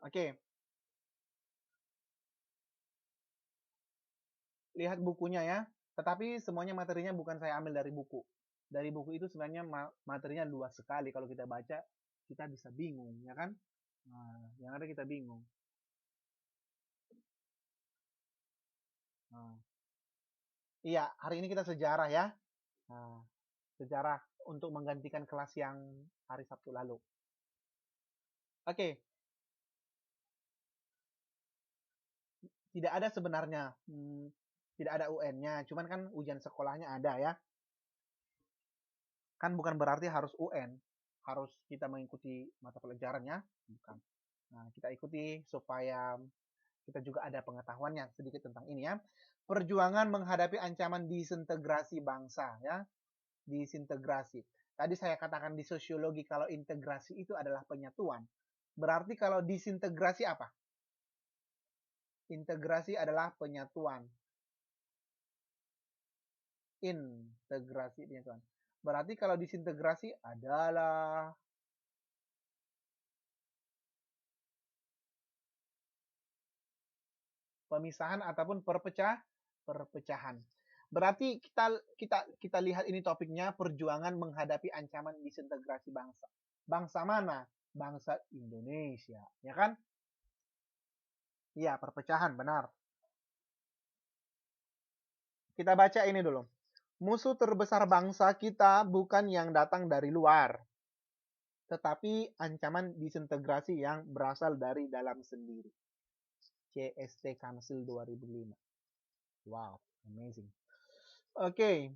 Oke, lihat bukunya ya. Tetapi semuanya materinya bukan saya ambil dari buku. Dari buku itu sebenarnya materinya luas sekali. Kalau kita baca, kita bisa bingung, ya kan? Nah, yang ada kita bingung. Nah, iya, hari ini kita sejarah ya. Nah, sejarah untuk menggantikan kelas yang hari Sabtu lalu. Oke, tidak ada sebenarnya. Tidak ada UN-nya, cuman kan ujian sekolahnya ada ya. Kan bukan berarti harus UN, harus kita mengikuti mata pelajarannya, bukan. Nah, kita ikuti supaya kita juga ada pengetahuannya sedikit tentang ini ya. Perjuangan menghadapi ancaman disintegrasi bangsa ya, disintegrasi. Tadi saya katakan di sosiologi kalau integrasi itu adalah penyatuan. Berarti kalau disintegrasi apa? Integrasi adalah penyatuan. Integrasi penyatuan. Berarti kalau disintegrasi adalah pemisahan ataupun perpecahan. Berarti kita lihat ini topiknya perjuangan menghadapi ancaman disintegrasi bangsa. Bangsa mana? Bangsa Indonesia, ya kan? Iya, perpecahan, benar. Kita baca ini dulu. Musuh terbesar bangsa kita bukan yang datang dari luar, tetapi ancaman disintegrasi yang berasal dari dalam sendiri. CST Council 2005. Wow, amazing. Oke,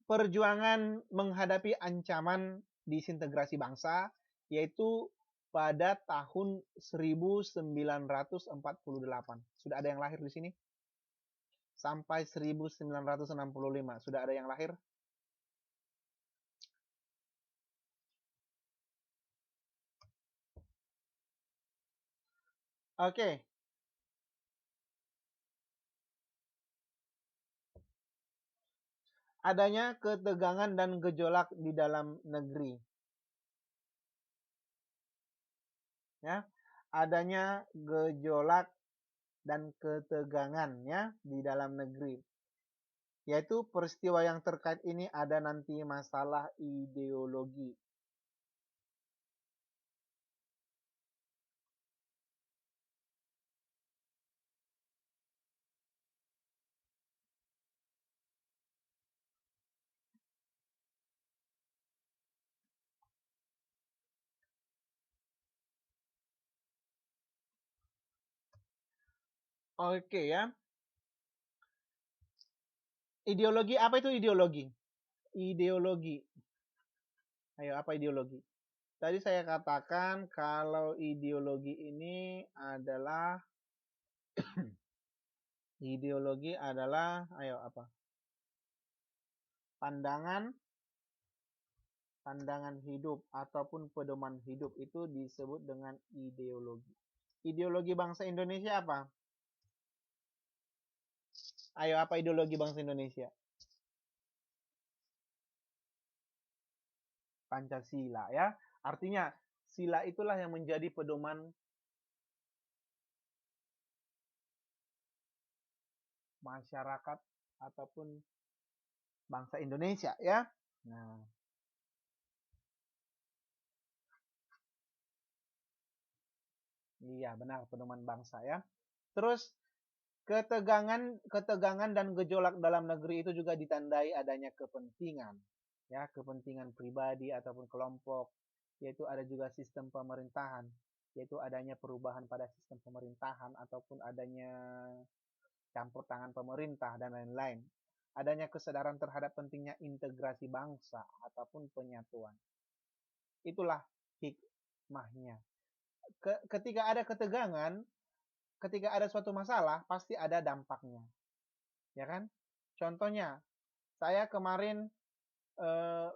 perjuangan menghadapi ancaman disintegrasi bangsa, yaitu pada tahun 1948. Sudah ada yang lahir di sini? Sampai 1965. Sudah ada yang lahir? Oke. Adanya ketegangan dan gejolak di dalam negeri. Ya. Adanya gejolak dan ketegangan ya di dalam negeri. Yaitu peristiwa yang terkait ini ada nanti masalah ideologi. Oke ya. Ideologi apa itu ideologi? Ideologi. Ayo, apa ideologi? Tadi saya katakan kalau ideologi ini adalah ayo apa? Pandangan pandangan hidup ataupun pedoman hidup itu disebut dengan ideologi. Ideologi bangsa Indonesia apa? Ayo, apa ideologi bangsa Indonesia? Pancasila ya. Artinya sila itulah yang menjadi pedoman masyarakat ataupun bangsa Indonesia ya. Nah, iya benar pedoman bangsa ya. Terus ketegangan dan gejolak dalam negeri itu juga ditandai adanya kepentingan ya, kepentingan pribadi ataupun kelompok, yaitu ada juga sistem pemerintahan, yaitu adanya perubahan pada sistem pemerintahan ataupun adanya campur tangan pemerintah dan lain-lain. Adanya kesadaran terhadap pentingnya integrasi bangsa ataupun penyatuan. Itulah hikmahnya. Ketika ada ketegangan, ketika ada suatu masalah, pasti ada dampaknya. Ya kan? Contohnya, saya kemarin eh,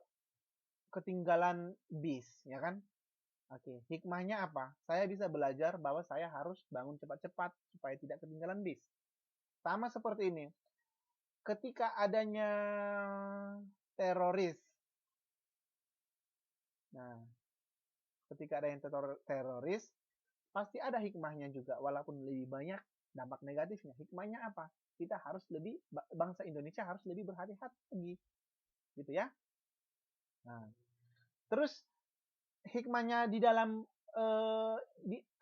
ketinggalan bis, ya kan? Oke, hikmahnya apa? Saya bisa belajar bahwa saya harus bangun cepat-cepat supaya tidak ketinggalan bis. Sama seperti ini, ketika adanya teroris Nah, ketika ada yang teroris, pasti ada hikmahnya juga, walaupun lebih banyak dampak negatifnya. Hikmahnya apa? Kita harus lebih, bangsa Indonesia harus lebih berhati-hati lagi, gitu ya. Nah, terus hikmahnya di dalam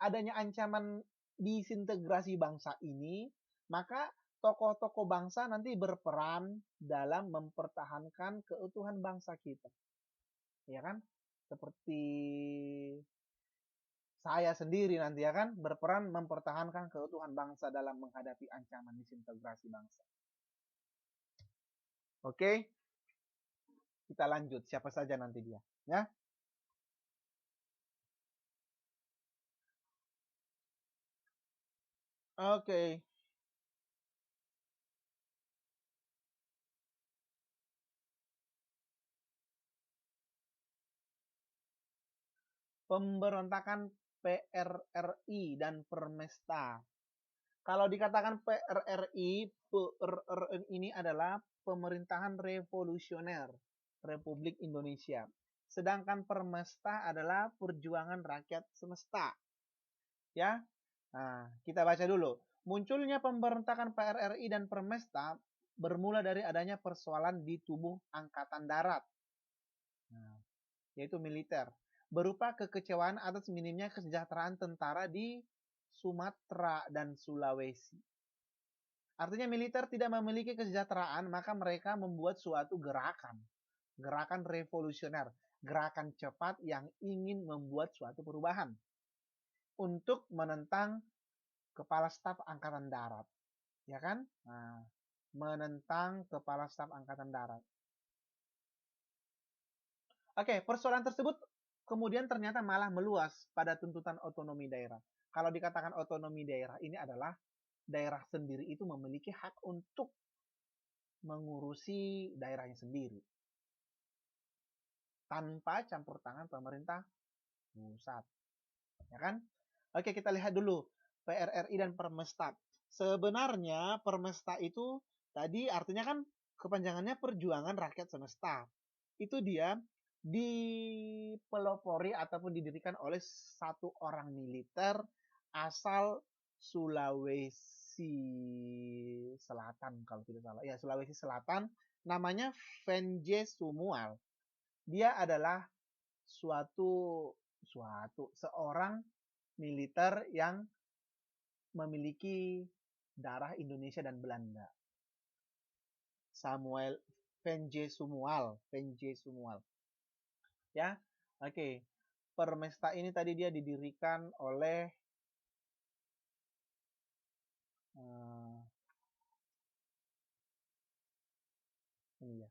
adanya ancaman disintegrasi bangsa ini, maka tokoh-tokoh bangsa nanti berperan dalam mempertahankan keutuhan bangsa kita. Ya kan? Seperti saya sendiri nanti ya kan berperan mempertahankan keutuhan bangsa dalam menghadapi ancaman disintegrasi bangsa. Oke? Kita lanjut siapa saja nanti dia, ya. Oke. Pemberontakan PRRI dan Permesta. Kalau dikatakan PRRI, ini adalah pemerintahan revolusioner Republik Indonesia. Sedangkan Permesta adalah perjuangan rakyat semesta. Ya. Nah, kita baca dulu. Munculnya pemberontakan PRRI dan Permesta bermula dari adanya persoalan di tubuh Angkatan Darat. Nah, yaitu militer. Berupa kekecewaan atas minimnya kesejahteraan tentara di Sumatera dan Sulawesi. Artinya militer tidak memiliki kesejahteraan, maka mereka membuat suatu gerakan. Gerakan revolusioner. Gerakan cepat yang ingin membuat suatu perubahan. Untuk menentang Kepala Staf Angkatan Darat. Ya kan? Nah, menentang Kepala Staf Angkatan Darat. Oke, persoalan tersebut kemudian ternyata malah meluas pada tuntutan otonomi daerah. Kalau dikatakan otonomi daerah ini adalah daerah sendiri itu memiliki hak untuk mengurusi daerahnya sendiri tanpa campur tangan pemerintah pusat, ya kan? Oke, kita lihat dulu PRRI dan Permesta. Sebenarnya Permesta itu tadi artinya kan kepanjangannya Perjuangan Rakyat Semesta. Itu dia dipelopori ataupun didirikan oleh satu orang militer asal Sulawesi Selatan kalau tidak salah. Ya, Sulawesi Selatan, namanya Venje Sumual. Dia adalah seorang militer yang memiliki darah Indonesia dan Belanda. Samuel Venje Sumual, Ya, oke. Permesta ini tadi dia didirikan oleh ini ya,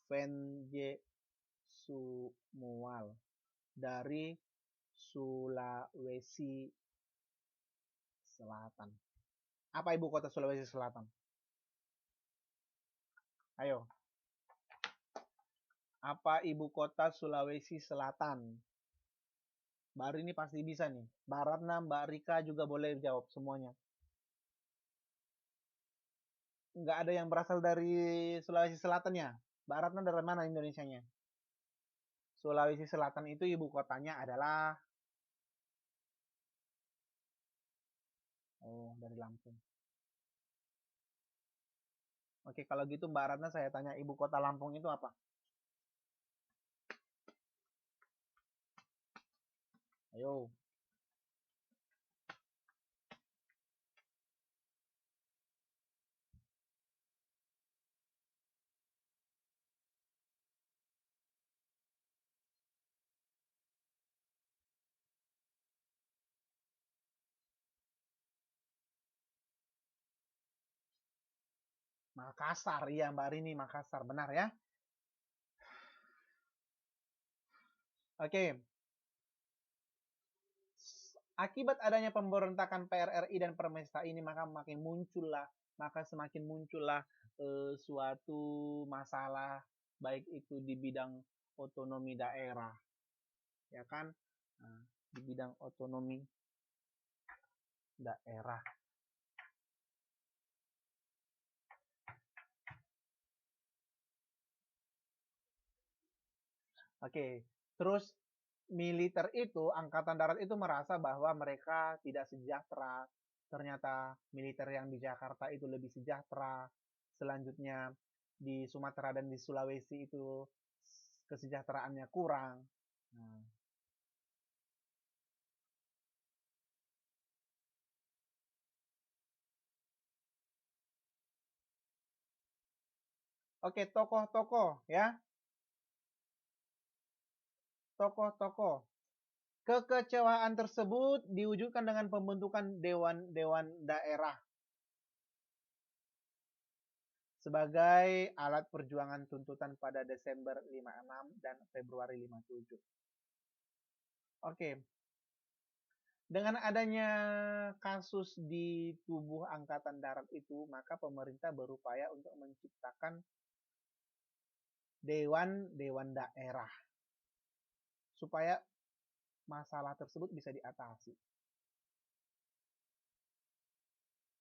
Venje Sumual dari Sulawesi Selatan. Apa ibu kota Sulawesi Selatan? Ayo. Apa ibu kota Sulawesi Selatan? Baru ini pasti bisa nih. Baratna, Mbak Rika juga boleh jawab semuanya. Nggak ada yang berasal dari Sulawesi Selatan ya? Baratna dari mana Indonesianya? Sulawesi Selatan itu ibu kotanya adalah dari Lampung. Oke, kalau gitu Mbak Ratna saya tanya ibu kota Lampung itu apa? Ayo. Makassar, iya Mbak Rini, Makassar, benar ya? Oke. Akibat adanya pemberontakan PRRI dan Permesta ini maka semakin muncullah suatu masalah baik itu di bidang otonomi daerah, ya kan? Nah, di bidang otonomi daerah. Oke, terus militer itu, angkatan darat itu merasa bahwa mereka tidak sejahtera. Ternyata militer yang di Jakarta itu lebih sejahtera. Selanjutnya di Sumatera dan di Sulawesi itu kesejahteraannya kurang. Nah, oke, tokoh-tokoh ya, tokoh-tokoh. Kekecewaan tersebut diwujudkan dengan pembentukan dewan-dewan daerah sebagai alat perjuangan tuntutan pada Desember 56 dan Februari 57. Oke, dengan adanya kasus di tubuh Angkatan Darat itu, maka pemerintah berupaya untuk menciptakan dewan-dewan daerah supaya masalah tersebut bisa diatasi.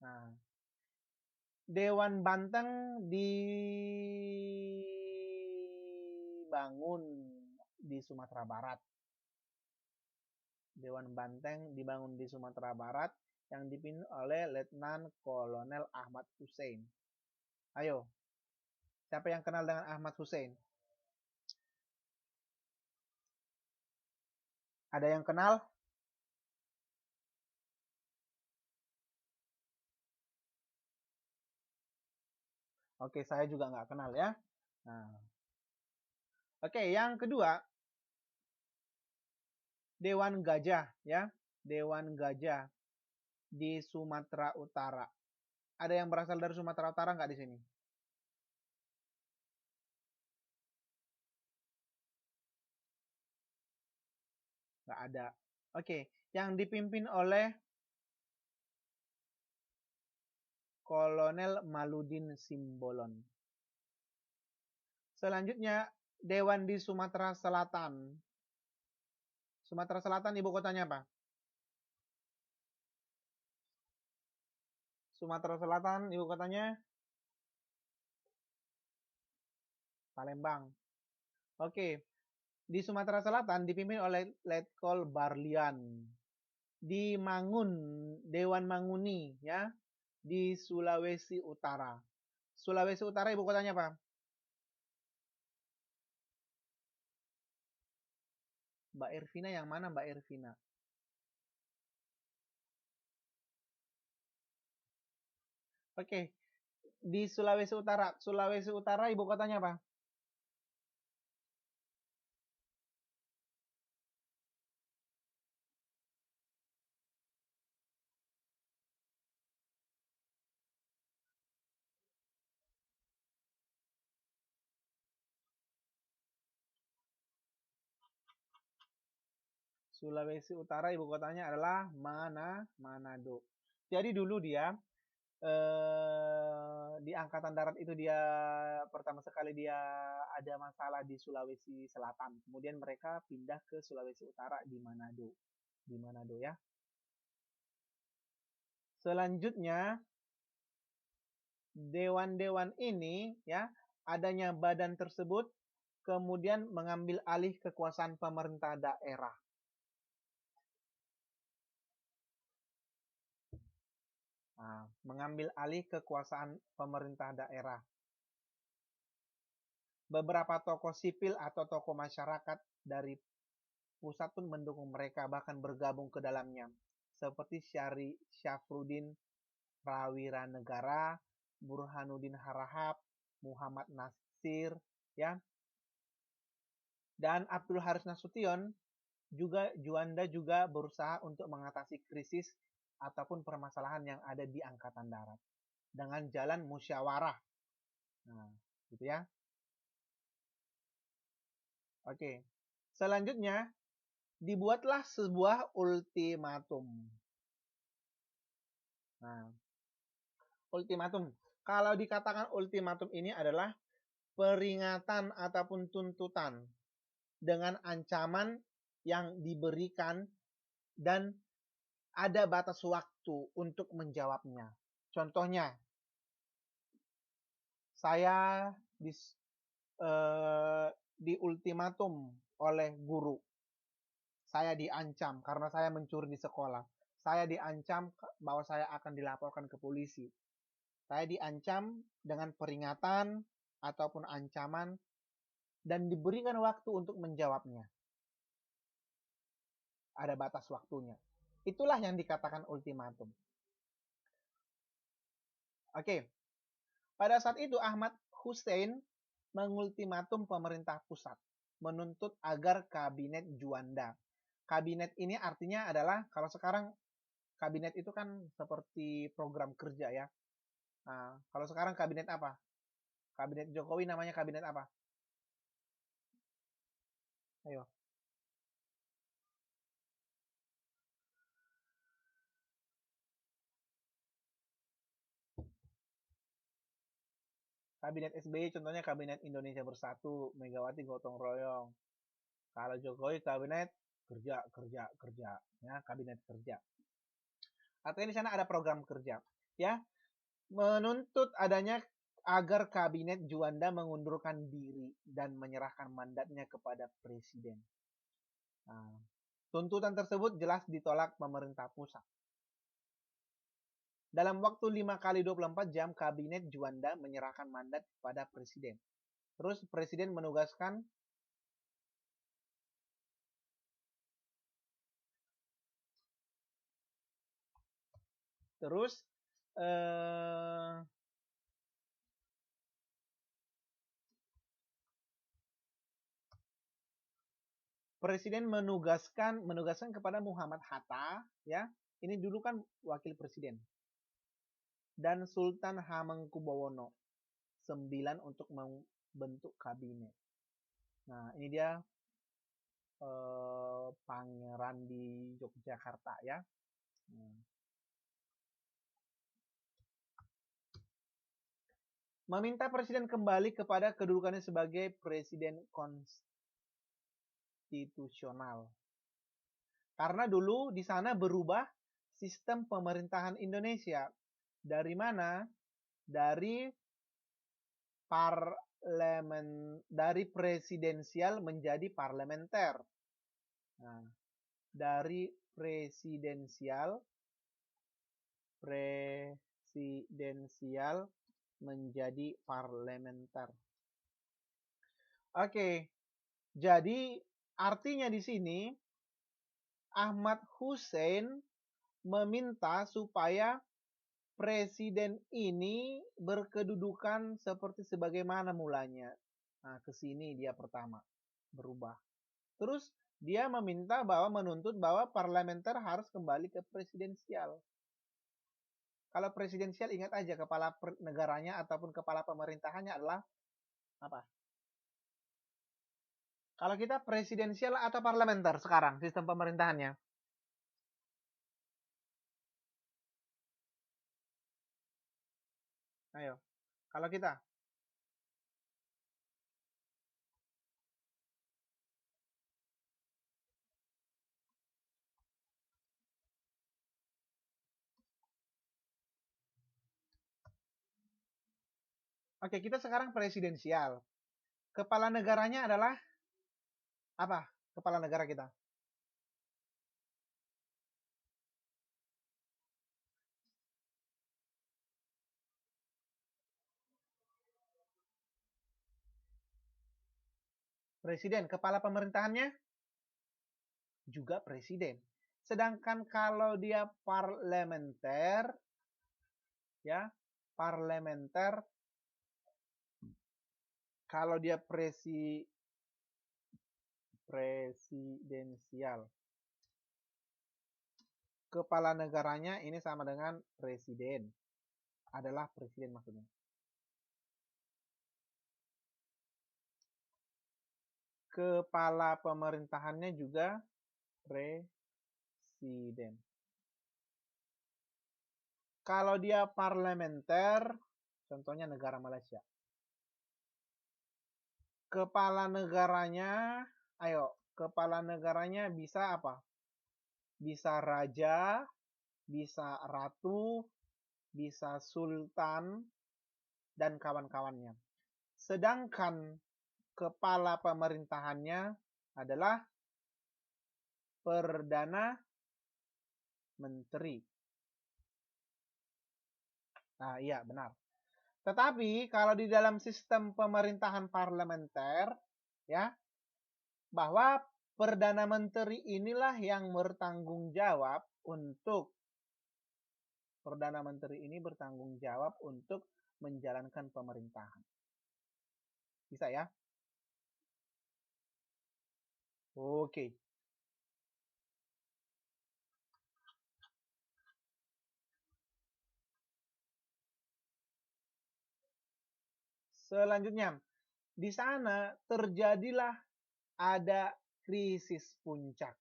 Nah, Dewan Banteng dibangun di Sumatera Barat. Dewan Banteng dibangun di Sumatera Barat yang dipimpin oleh Letnan Kolonel Ahmad Hussein. Ayo, siapa yang kenal dengan Ahmad Hussein? Ada yang kenal? Oke, saya juga nggak kenal ya. Nah, oke, yang kedua, Dewan Gajah ya. Dewan Gajah di Sumatera Utara. Ada yang berasal dari Sumatera Utara nggak di sini? Nggak ada. Oke, yang dipimpin oleh Kolonel Maludin Simbolon. Selanjutnya, Dewan di Sumatera Selatan. Sumatera Selatan ibu kotanya apa? Sumatera Selatan ibu kotanya Palembang. Oke, di Sumatera Selatan dipimpin oleh Letkol Barlian. Di Mangun, Dewan Manguni ya, di Sulawesi Utara. Sulawesi Utara ibu kotanya apa? Mbak Ervina yang mana Mbak Ervina? Oke, di Sulawesi Utara. Sulawesi Utara ibu kotanya apa? Sulawesi Utara ibu kotanya adalah Manado. Jadi dulu dia di Angkatan Darat itu dia pertama sekali dia ada masalah di Sulawesi Selatan. Kemudian mereka pindah ke Sulawesi Utara di Manado. Di Manado ya. Selanjutnya dewan-dewan ini ya adanya badan tersebut kemudian mengambil alih kekuasaan pemerintah daerah. Nah, mengambil alih kekuasaan pemerintah daerah. Beberapa tokoh sipil atau tokoh masyarakat dari pusat pun mendukung mereka, bahkan bergabung ke dalamnya. Seperti Syafruddin Prawira Negara, Burhanuddin Harahap, Muhammad Nasir, ya, dan Abdul Haris Nasution juga Juanda juga berusaha untuk mengatasi krisis ataupun permasalahan yang ada di Angkatan Darat dengan jalan musyawarah. Nah, gitu ya. Oke. Selanjutnya, dibuatlah sebuah ultimatum. Nah, ultimatum. Kalau dikatakan ultimatum ini adalah peringatan ataupun tuntutan dengan ancaman yang diberikan dan ada batas waktu untuk menjawabnya. Contohnya, saya di, di ultimatum oleh guru. Saya diancam karena saya mencuri di sekolah. Saya diancam bahwa saya akan dilaporkan ke polisi. Saya diancam dengan peringatan ataupun ancaman dan diberikan waktu untuk menjawabnya. Ada batas waktunya. Itulah yang dikatakan ultimatum. Oke. Pada saat itu Ahmad Hussein mengultimatum pemerintah pusat, menuntut agar kabinet Juanda. Kabinet ini artinya adalah, kalau sekarang kabinet itu kan seperti program kerja ya. Nah, kalau sekarang kabinet apa? Kabinet Jokowi namanya kabinet apa? Ayo. Kabinet SBY contohnya kabinet Indonesia Bersatu, Megawati gotong royong. Kalau Jokowi kabinet kerja, kerja, kerja. Ya, kabinet kerja. Artinya di sana ada program kerja. Ya, menuntut adanya agar kabinet Juanda mengundurkan diri dan menyerahkan mandatnya kepada presiden. Nah, tuntutan tersebut jelas ditolak pemerintah pusat. Dalam waktu 5 kali 24 jam, kabinet Juanda menyerahkan mandat kepada presiden. Terus presiden menugaskan terus presiden menugaskan kepada Muhammad Hatta, ya. Ini dulu kan wakil presiden. Dan Sultan Hamengkubuwono IX untuk membentuk kabinet. Nah, ini dia pangeran di Yogyakarta ya. Meminta presiden kembali kepada kedudukannya sebagai presiden konstitusional. Karena dulu di sana berubah sistem pemerintahan Indonesia. Dari mana? Dari dari presidensial menjadi parlementer. Nah, dari presidensial menjadi parlementer. Oke. Jadi artinya di sini Ahmad Hussein meminta supaya presiden ini berkedudukan seperti sebagaimana mulanya. Nah, ke sini dia pertama berubah. Terus dia menuntut bahwa parlementer harus kembali ke presidensial. Kalau presidensial ingat aja kepala negaranya ataupun kepala pemerintahannya adalah apa? Kalau kita presidensial atau parlementer sekarang sistem pemerintahannya? Ayo. Kalau kita? Oke, kita sekarang presidensial. Kepala negaranya adalah apa? Kepala negara kita. Presiden. Kepala pemerintahannya juga presiden. Sedangkan kalau dia parlementer, ya, parlementer, kalau dia presidensial, kepala negaranya ini sama dengan presiden. Adalah presiden maksudnya. Kepala pemerintahannya juga presiden. Kalau dia parlementer, contohnya negara Malaysia. Kepala negaranya, kepala negaranya bisa apa? Bisa raja, bisa ratu, bisa sultan, dan kawan-kawannya. Sedangkan kepala pemerintahannya adalah Perdana Menteri. Nah, iya benar. Tetapi kalau di dalam sistem pemerintahan parlementer, ya, bahwa Perdana Menteri inilah yang bertanggung jawab untuk Perdana Menteri ini bertanggung jawab untuk menjalankan pemerintahan. Bisa ya? Oke. Selanjutnya, di sana terjadilah ada krisis puncak.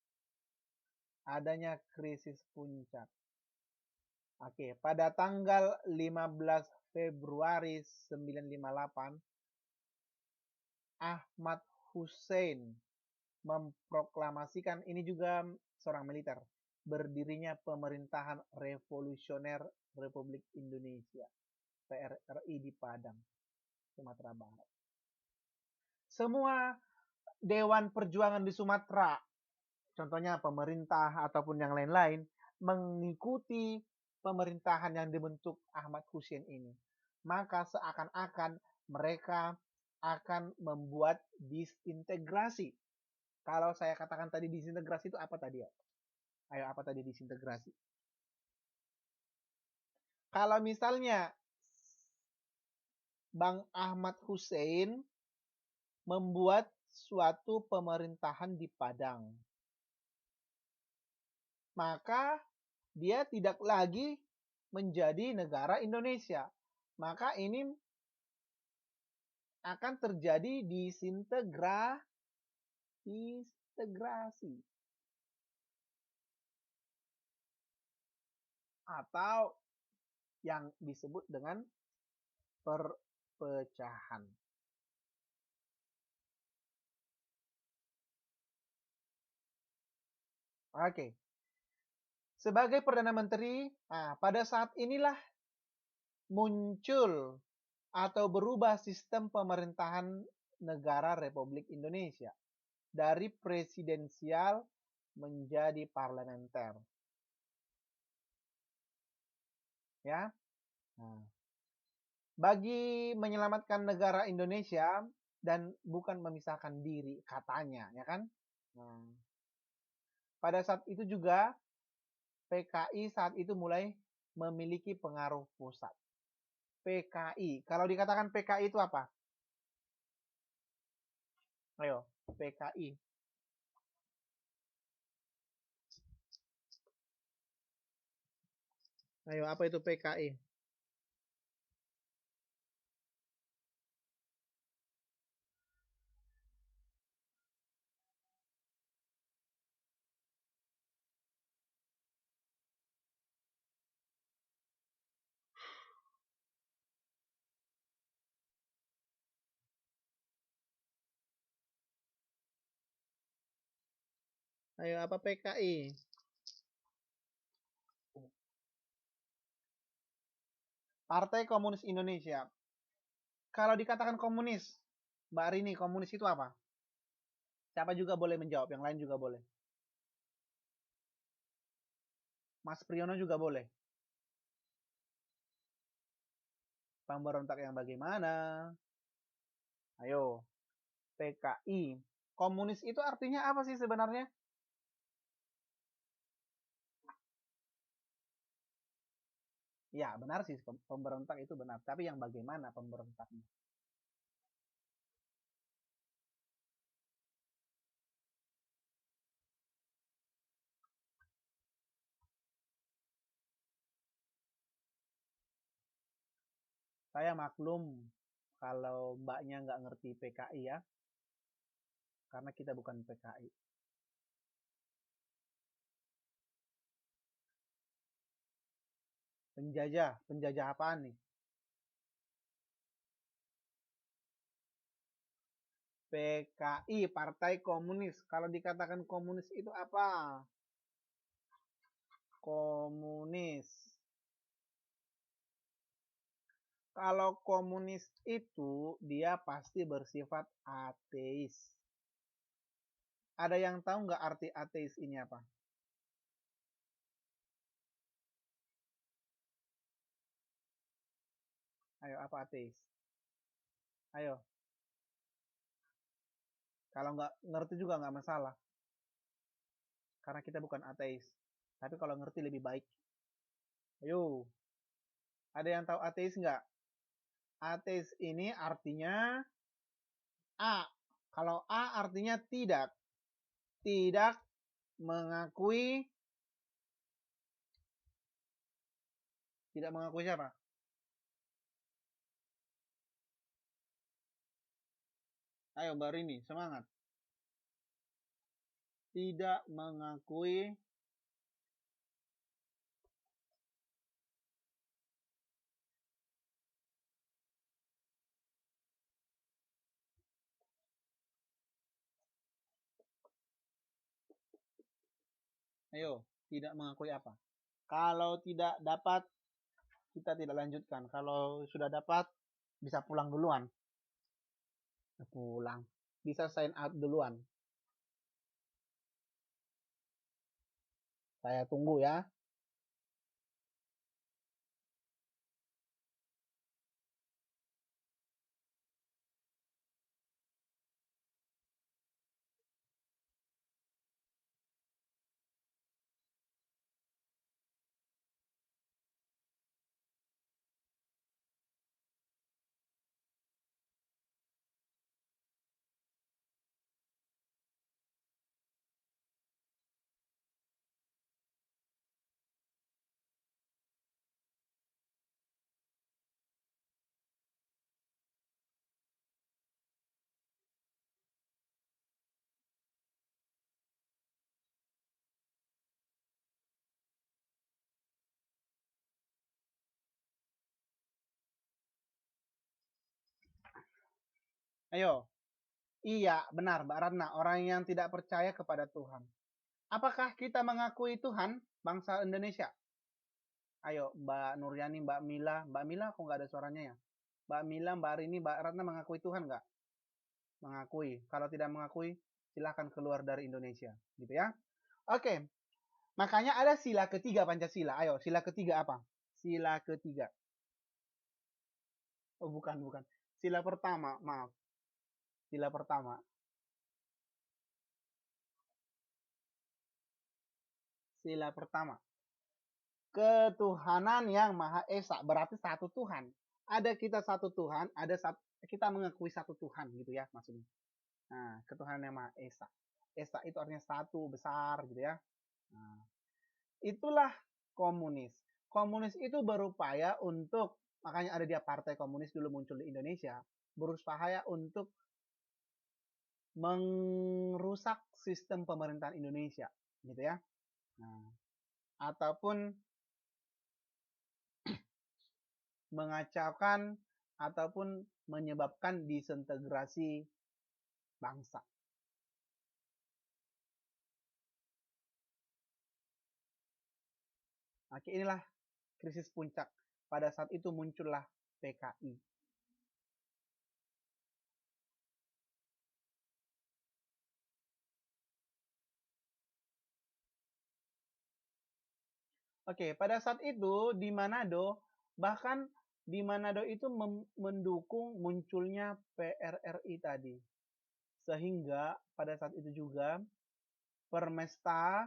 Adanya krisis puncak. Oke, pada tanggal 15 Februari 1958, Ahmad Hussein memproklamasikan, ini juga seorang militer, berdirinya pemerintahan revolusioner Republik Indonesia, PRRI di Padang, Sumatera Barat. Semua Dewan Perjuangan di Sumatera, contohnya pemerintah ataupun yang lain-lain, mengikuti pemerintahan yang dibentuk Ahmad Hussein ini. Maka seakan-akan mereka akan membuat disintegrasi. Kalau saya katakan tadi disintegrasi itu apa tadi ya? Ayo, apa tadi disintegrasi? Kalau misalnya Bang Ahmad Hussein membuat suatu pemerintahan di Padang, maka dia tidak lagi menjadi negara Indonesia. Maka ini akan terjadi disintegrasi. Atau yang disebut dengan perpecahan. Oke. Sebagai Perdana Menteri, pada saat inilah muncul atau berubah sistem pemerintahan negara Republik Indonesia dari presidensial menjadi parlementer. Ya. Nah, bagi menyelamatkan negara Indonesia dan bukan memisahkan diri katanya, ya kan? Nah, pada saat itu juga PKI saat itu mulai memiliki pengaruh pusat. PKI, kalau dikatakan PKI itu apa? Ayo, PKI. Ayo, apa itu PKI? Ayo, apa PKI? Partai Komunis Indonesia. Kalau dikatakan komunis, Mbak Rini, komunis itu apa? Siapa juga boleh menjawab, yang lain juga boleh. Mas Priyono juga boleh. Pemberontak yang bagaimana? Ayo, PKI. Komunis itu artinya apa sih sebenarnya? Ya, benar sih, pemberontak itu benar. Tapi yang bagaimana pemberontaknya? Saya maklum kalau mbaknya nggak ngerti PKI ya, karena kita bukan PKI. Penjajah apaan nih? PKI, Partai Komunis. Kalau dikatakan komunis itu apa? Komunis. Kalau komunis itu dia pasti bersifat ateis. Ada yang tahu nggak arti ateis ini apa? Ayo, apa ateis? Ayo, kalau nggak ngerti juga nggak masalah. Karena kita bukan ateis. Tapi kalau ngerti lebih baik. Ayo, ada yang tahu ateis nggak? Ateis ini artinya A. Kalau A artinya tidak. Tidak mengakui. Tidak mengakui siapa? Ayo Mbak Rini, semangat. Tidak mengakui. Ayo, tidak mengakui apa? Kalau tidak dapat, kita tidak lanjutkan. Kalau sudah dapat, bisa pulang duluan. Pulang. Bisa sign out duluan. Saya tunggu ya. Ayo. Iya, benar Mbak Ratna. Orang yang tidak percaya kepada Tuhan. Apakah kita mengakui Tuhan bangsa Indonesia? Ayo, Mbak Nuryani, Mbak Mila. Mbak Mila kok nggak ada suaranya ya? Mbak Mila, Mbak Rini, Mbak Ratna mengakui Tuhan nggak? Mengakui. Kalau tidak mengakui, silahkan keluar dari Indonesia. Gitu ya. Oke, makanya ada sila ketiga Pancasila. Ayo, sila ketiga apa? Sila ketiga. Oh, bukan, bukan. Sila pertama, maaf. Sila pertama. Sila pertama. Ketuhanan yang Maha Esa. Berarti satu Tuhan. Ada kita satu Tuhan, ada satu, kita mengakui satu Tuhan gitu ya maksudnya. Nah, ketuhanan yang Maha Esa. Esa itu artinya satu, besar gitu ya. Nah, itulah komunis. Komunis itu berupaya untuk, makanya ada dia partai komunis dulu muncul di Indonesia, berupaya untuk merusak sistem pemerintahan Indonesia, gitu ya. Nah, ataupun mengacaukan ataupun menyebabkan disintegrasi bangsa. Oke, inilah krisis puncak. Pada saat itu muncullah PKI. Oke, pada saat itu di Manado, bahkan di Manado itu mendukung munculnya PRRI tadi. Sehingga pada saat itu juga Permesta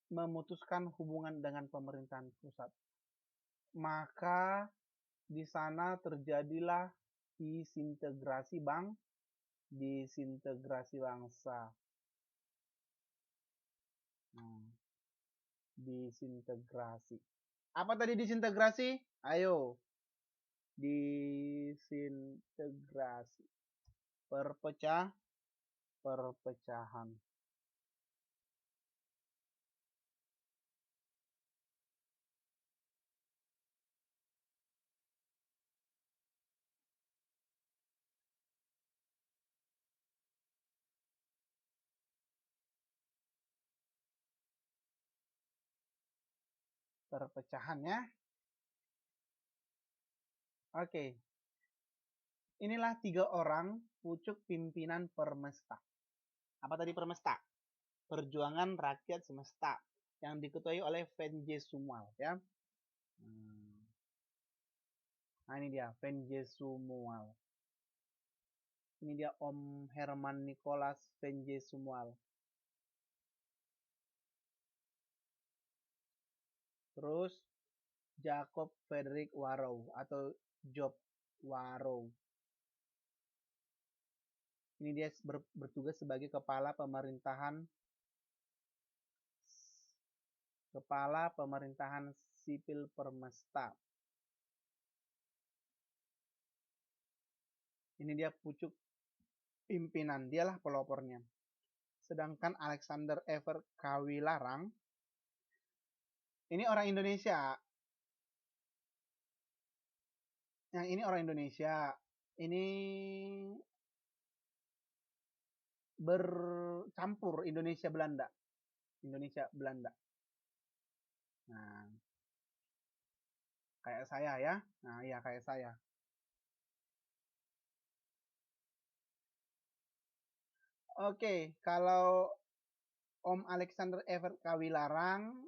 memutuskan hubungan dengan pemerintahan pusat. Maka di sana terjadilah disintegrasi bangsa. Hmm, disintegrasi. Apa tadi disintegrasi? Ayo, disintegrasi. Perpecahan. Perpecahan ya. Oke. Inilah 3 orang pucuk pimpinan Permesta. Apa tadi Permesta? Perjuangan Rakyat Semesta yang diketuai oleh Venje Sumual ya. Nah ini dia Venje Sumual. Ini dia Om Herman Nicholas Venje Sumual. Terus Jacob Frederick Warrow atau Job Warrow. Ini dia bertugas sebagai kepala pemerintahan sipil Permesta. Ini dia pucuk pimpinan, dialah pelopornya. Sedangkan Alexander Ever Kawilarang ini orang Indonesia. Yang ini orang Indonesia. Ini bercampur Indonesia Belanda. Nah, kayak saya ya. Nah, iya kayak saya. Oke, kalau Om Alexander Everett Kawilarang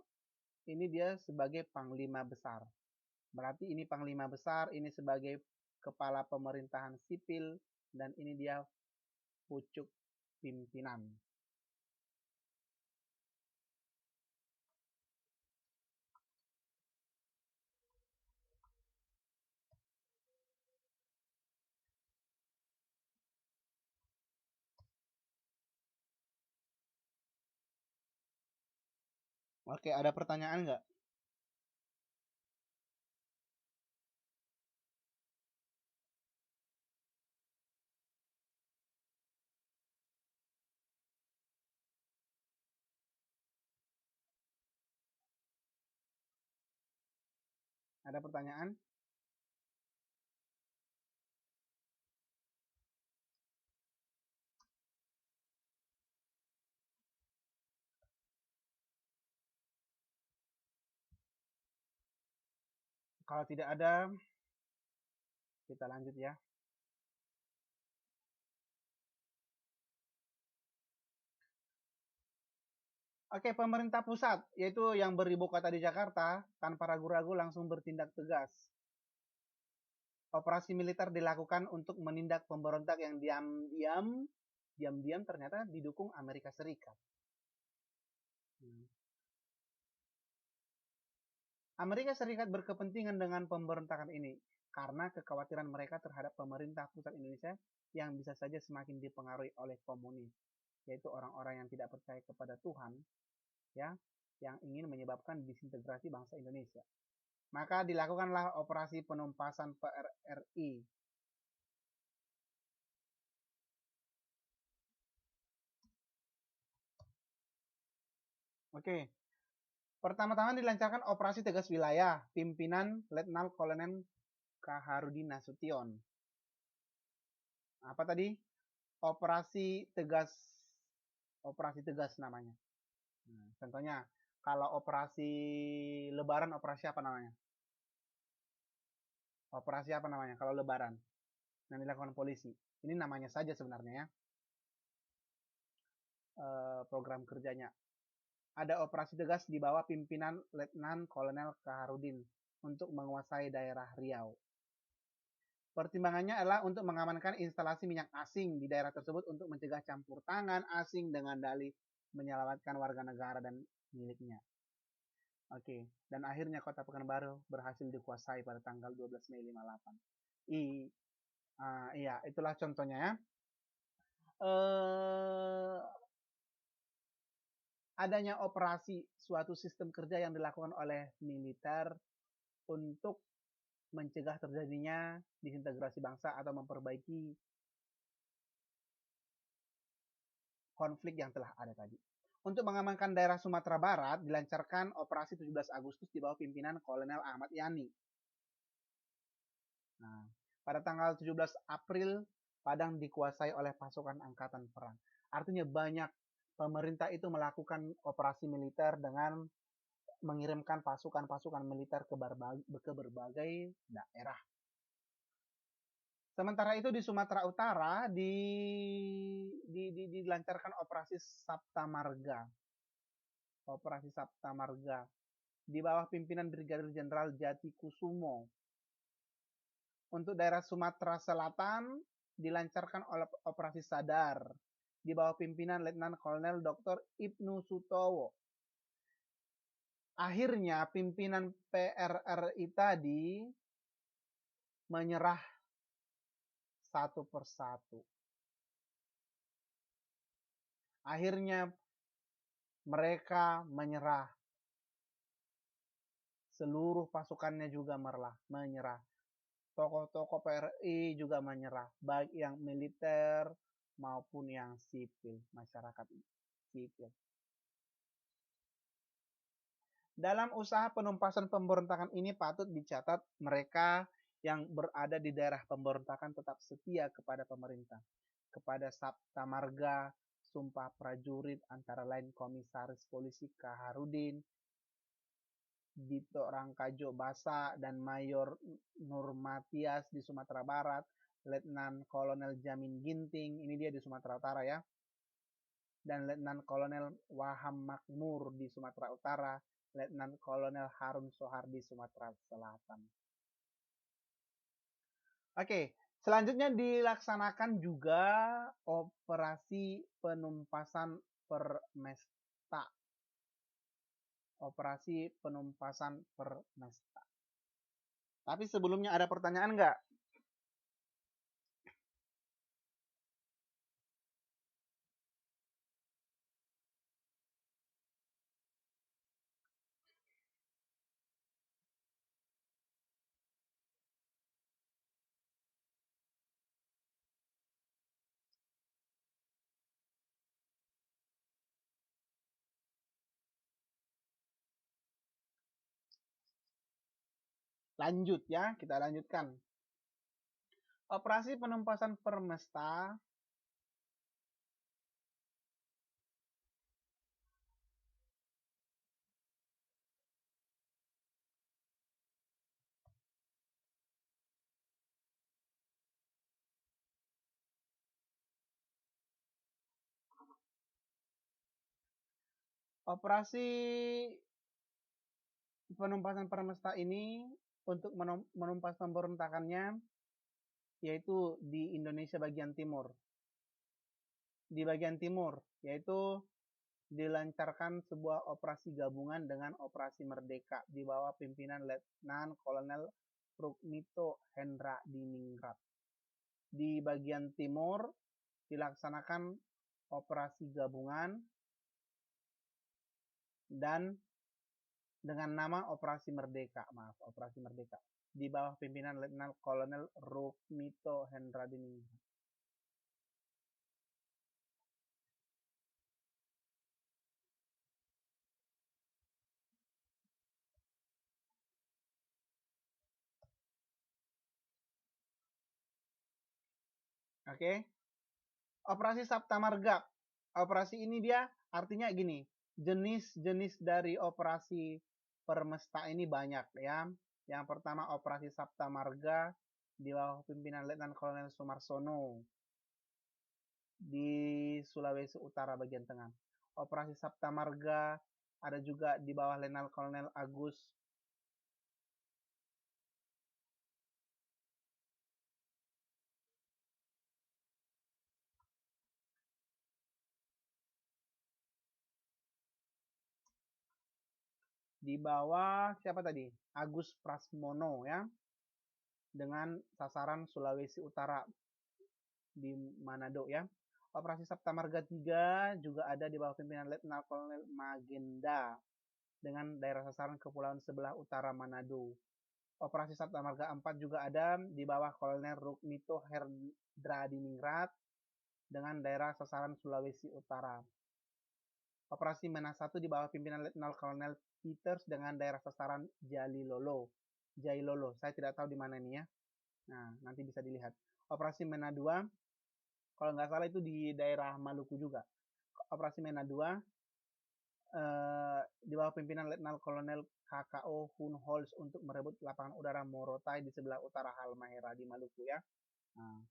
ini dia sebagai Panglima Besar. Berarti ini Panglima Besar, ini sebagai Kepala Pemerintahan Sipil, dan ini dia pucuk pimpinan. Oke, ada pertanyaan nggak? Ada pertanyaan? Kalau tidak ada, kita lanjut ya. Oke, pemerintah pusat, yaitu yang beribu kota di Jakarta, tanpa ragu-ragu langsung bertindak tegas. Operasi militer dilakukan untuk menindak pemberontak yang diam-diam ternyata didukung Amerika Serikat. Amerika Serikat berkepentingan dengan pemberontakan ini karena kekhawatiran mereka terhadap pemerintah pusat Indonesia yang bisa saja semakin dipengaruhi oleh komunis, yaitu orang-orang yang tidak percaya kepada Tuhan, ya, yang ingin menyebabkan disintegrasi bangsa Indonesia. Maka dilakukanlah operasi penumpasan PRRI. Oke, pertama-tama dilancarkan operasi tegas wilayah, pimpinan Letnan Kolonel Kaharudin Nasution. Apa tadi? Operasi tegas namanya. Nah, contohnya, kalau operasi Lebaran, operasi apa namanya? Operasi apa namanya? Kalau Lebaran, yang dilakukan polisi. Ini namanya saja sebenarnya ya. Program kerjanya. Ada operasi tegas di bawah pimpinan Letnan Kolonel Kaharudin untuk menguasai daerah Riau. Pertimbangannya adalah untuk mengamankan instalasi minyak asing di daerah tersebut untuk mencegah campur tangan asing dengan dalih menyelamatkan warga negara dan miliknya. Oke, dan akhirnya kota Pekanbaru berhasil dikuasai pada tanggal 12 Mei 58. Iya, itulah contohnya ya. Adanya operasi suatu sistem kerja yang dilakukan oleh militer untuk mencegah terjadinya disintegrasi bangsa atau memperbaiki konflik yang telah ada tadi. Untuk mengamankan daerah Sumatera Barat, dilancarkan operasi 17 Agustus di bawah pimpinan Kolonel Ahmad Yani. Nah, pada tanggal 17 April, Padang dikuasai oleh pasukan angkatan perang. Artinya banyak pemerintah itu melakukan operasi militer dengan mengirimkan pasukan-pasukan militer ke berbagai daerah. Sementara itu di Sumatera Utara dilancarkan Operasi Sabta Marga. Operasi Sabta Marga di bawah pimpinan Brigadir Jenderal Jati Kusumo. Untuk daerah Sumatera Selatan dilancarkan oleh Operasi Sadar di bawah pimpinan Letnan Kolonel Dr. Ibnu Sutowo. Akhirnya pimpinan PRRI tadi menyerah satu persatu. Akhirnya mereka menyerah. Seluruh pasukannya juga menyerah. Tokoh-tokoh PRI juga menyerah, baik yang militer maupun yang sipil, masyarakat sipil. Dalam usaha penumpasan pemberontakan ini patut dicatat mereka yang berada di daerah pemberontakan tetap setia kepada pemerintah, kepada Sabta Marga, Sumpah Prajurit, antara lain Komisaris Polisi Kaharudin, Dito Rangkajo Basa, dan Mayor Nurmatias di Sumatera Barat, Letnan Kolonel Jamin Ginting, ini dia di Sumatera Utara ya, dan Letnan Kolonel Waham Makmur di Sumatera Utara, Letnan Kolonel Harun Sohar di Sumatera Selatan. Oke, selanjutnya dilaksanakan juga operasi penumpasan Permesta. Operasi penumpasan Permesta. Tapi sebelumnya ada pertanyaan nggak? Lanjut ya, kita lanjutkan. Operasi penumpasan Permesta Operasi penumpasan Permesta ini untuk menumpas pemberontakannya yaitu di Indonesia bagian timur. Di bagian timur yaitu dilancarkan sebuah operasi gabungan dengan Operasi Merdeka di bawah pimpinan Letnan Kolonel Rukmito Hendra Diningrat. Di bagian timur dilaksanakan operasi gabungan dan dengan nama Operasi Merdeka, Operasi Merdeka di bawah pimpinan Letnan Kolonel Rukmito Hendra Diningrat. Oke. Operasi Sabta Marga. Operasi ini dia artinya gini, jenis-jenis dari operasi Permesta ini banyak ya. Yang pertama Operasi Sabta Marga di bawah pimpinan Letnan Kolonel Sumarsono di Sulawesi Utara bagian tengah. Operasi Sabta Marga ada juga di bawah Letnan Kolonel Agus di bawah siapa tadi? Agus Prasmono ya. Dengan sasaran Sulawesi Utara di Manado ya. Operasi Sabta Marga 3 juga ada di bawah pimpinan Letnan Kolonel Magenda dengan daerah sasaran kepulauan sebelah utara Manado. Operasi Sabta Marga 4 juga ada di bawah Kolonel Rukmito Herdradiningrat dengan daerah sasaran Sulawesi Utara. Operasi Mena 1 di bawah pimpinan Letnan Kolonel Peters dengan daerah sasaran Jailolo. Saya tidak tahu di mana ini ya. Nah, nanti bisa dilihat. Operasi Mena 2 kalau nggak salah itu di daerah Maluku juga. Operasi Mena 2 di bawah pimpinan Letnan Kolonel KKO Hun Holz untuk merebut lapangan udara Morotai di sebelah utara Halmahera di Maluku ya. Nah,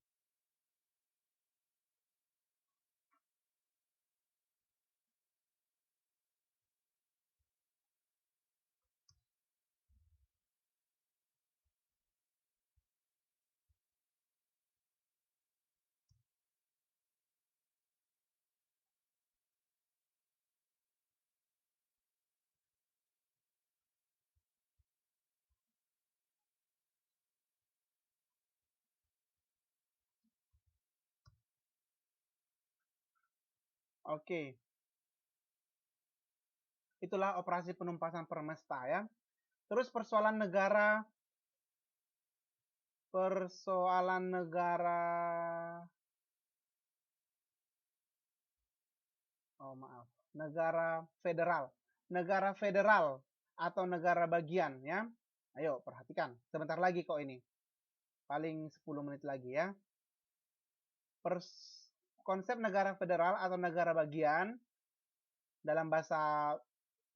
oke, itulah operasi penumpasan permesta ya. Terus persoalan negara, oh maaf, negara federal atau negara bagian ya. Ayo perhatikan, sebentar lagi kok ini, paling 10 menit lagi ya. Konsep negara federal atau negara bagian dalam bahasa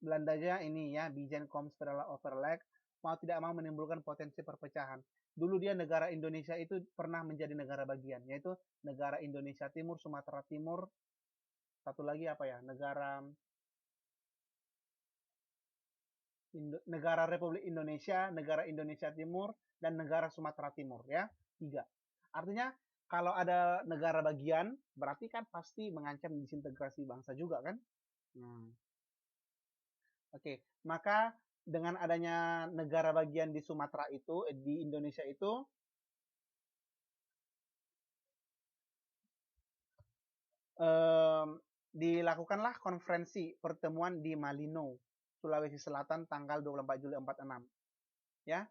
Belandanya ini ya, Bijeenkomst Federal Overleg, mau tidak mau menimbulkan potensi perpecahan. Dulu dia negara Indonesia itu pernah menjadi negara bagian, yaitu negara Indonesia Timur, Sumatera Timur, satu lagi apa ya, negara Republik Indonesia, negara Indonesia Timur, dan negara Sumatera Timur ya, 3. Artinya kalau ada negara bagian, berarti kan pasti mengancam disintegrasi bangsa juga kan? Hmm. Oke, maka dengan adanya negara bagian di Sumatera itu, di Indonesia itu, dilakukanlah konferensi pertemuan di Malino, Sulawesi Selatan tanggal 24 Juli 46. Ya,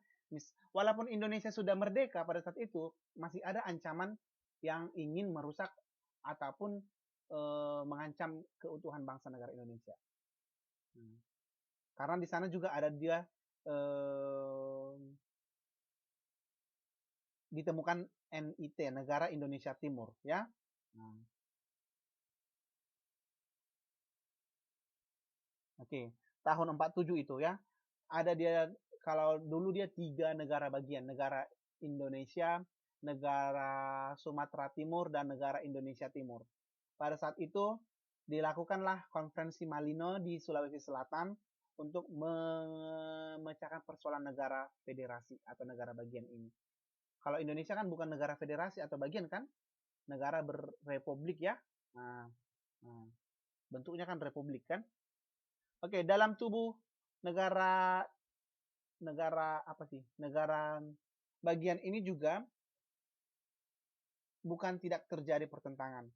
walaupun Indonesia sudah merdeka pada saat itu, masih ada ancaman yang ingin merusak ataupun mengancam keutuhan bangsa negara Indonesia. Karena di sana juga ada dia ditemukan NIT, Negara Indonesia Timur, ya. Nah, oke, tahun 47 itu ya. Ada dia, kalau dulu dia 3 negara bagian, negara Indonesia, negara Sumatera Timur, dan negara Indonesia Timur. Pada saat itu dilakukanlah konferensi Malino di Sulawesi Selatan untuk memecahkan persoalan negara federasi atau negara bagian ini. Kalau Indonesia kan bukan negara federasi atau bagian kan, negara berrepublik ya. Nah, nah, bentuknya kan republik kan. Oke, dalam tubuh negara negara apa sih? Negara bagian ini juga bukan tidak terjadi pertentangan.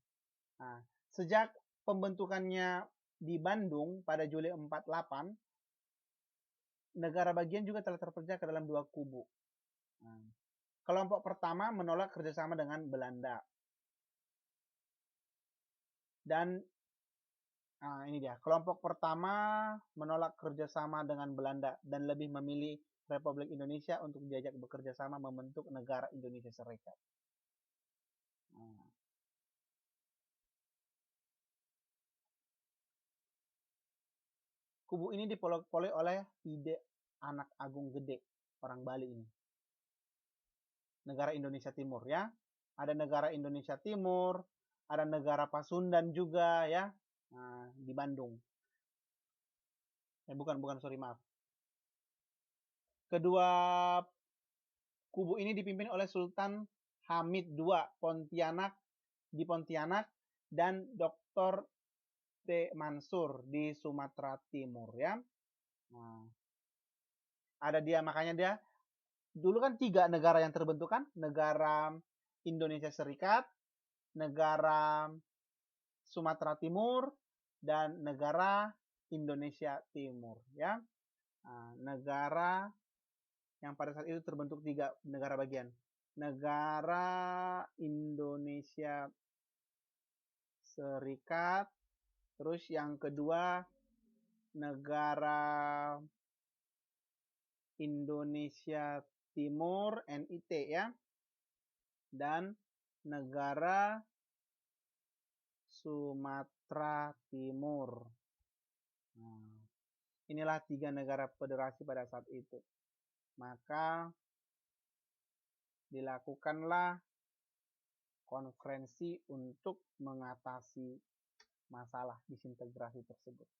Nah, sejak pembentukannya di Bandung pada Juli 48, negara bagian juga telah terpecah ke dalam 2 kubu. Nah, kelompok pertama menolak kerjasama dengan Belanda. Dan ini dia, kelompok pertama menolak kerjasama dengan Belanda dan lebih memilih Republik Indonesia untuk diajak bekerja sama membentuk negara Indonesia Serikat. Nah, kubu ini dipoloi oleh Ide Anak Agung Gede, orang Bali ini. Negara Indonesia Timur ya. Ada negara Indonesia Timur, ada negara Pasundan juga ya, di Bandung. Sorry, maaf. Kedua kubu ini dipimpin oleh Sultan Hamid II di Pontianak dan Dr. T. Mansur di Sumatera Timur ya. Nah, ada dia, makanya dia dulu kan 3 negara yang terbentuk kan, negara Indonesia Serikat, negara Sumatera Timur, dan negara Indonesia Timur ya. Nah, negara yang pada saat itu terbentuk 3 negara bagian. Negara Indonesia Serikat, terus yang kedua negara Indonesia Timur NIT ya, dan negara Sumatera Timur. Nah, inilah 3 negara federasi pada saat itu. Maka dilakukanlah konferensi untuk mengatasi masalah disintegrasi tersebut.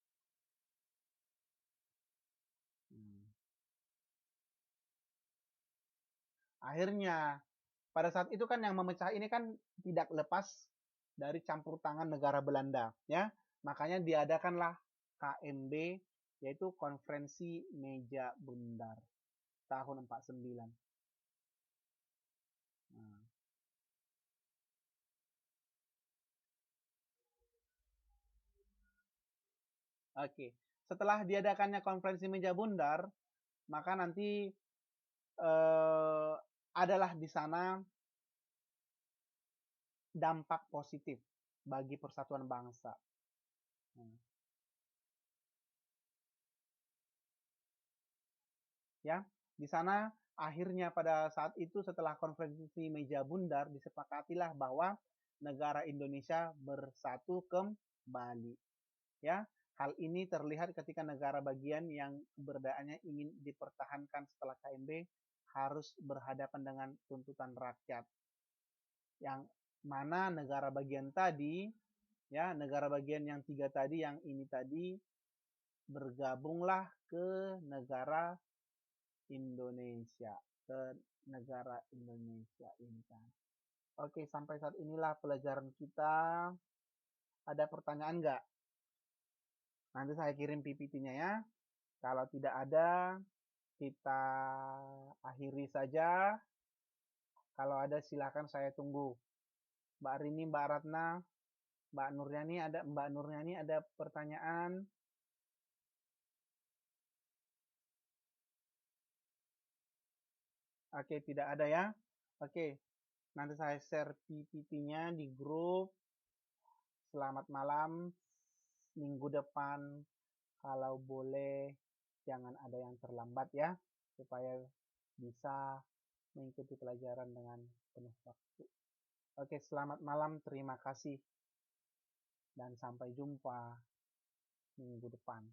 Akhirnya, pada saat itu kan yang memecah ini kan tidak lepas dari campur tangan negara Belanda, ya. Makanya diadakanlah KMB, yaitu Konferensi Meja Bundar tahun 49. Nah. Oke, setelah diadakannya Konferensi Meja Bundar, maka nanti adalah di sana dampak positif bagi persatuan bangsa. Ya, di sana akhirnya pada saat itu setelah konferensi meja bundar disepakatilah bahwa negara Indonesia bersatu kembali. Ya, hal ini terlihat ketika negara bagian yang keberadaannya ingin dipertahankan setelah KMB harus berhadapan dengan tuntutan rakyat. Yang mana negara bagian tadi, ya, negara bagian yang 3 tadi, yang ini tadi bergabunglah ke negara Indonesia, ke negara Indonesia ini kan. Oke, sampai saat inilah pelajaran kita. Ada pertanyaan nggak? Nanti saya kirim PPT-nya ya. Kalau tidak ada, kita akhiri saja. Kalau ada silakan saya tunggu. Mbak Rini, Mbak Ratna, Mbak Nurnyani ada pertanyaan? Oke, tidak ada ya. Oke, nanti saya share PPT-nya di grup. Selamat malam. Minggu depan kalau boleh jangan ada yang terlambat ya, supaya bisa mengikuti pelajaran dengan penuh waktu. Oke, selamat malam, terima kasih, dan sampai jumpa minggu depan.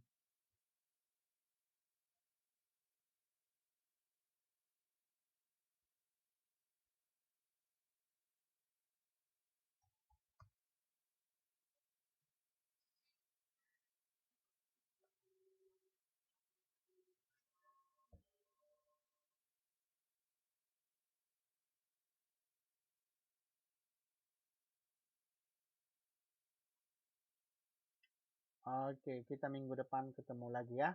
Oke, kita minggu depan ketemu lagi ya.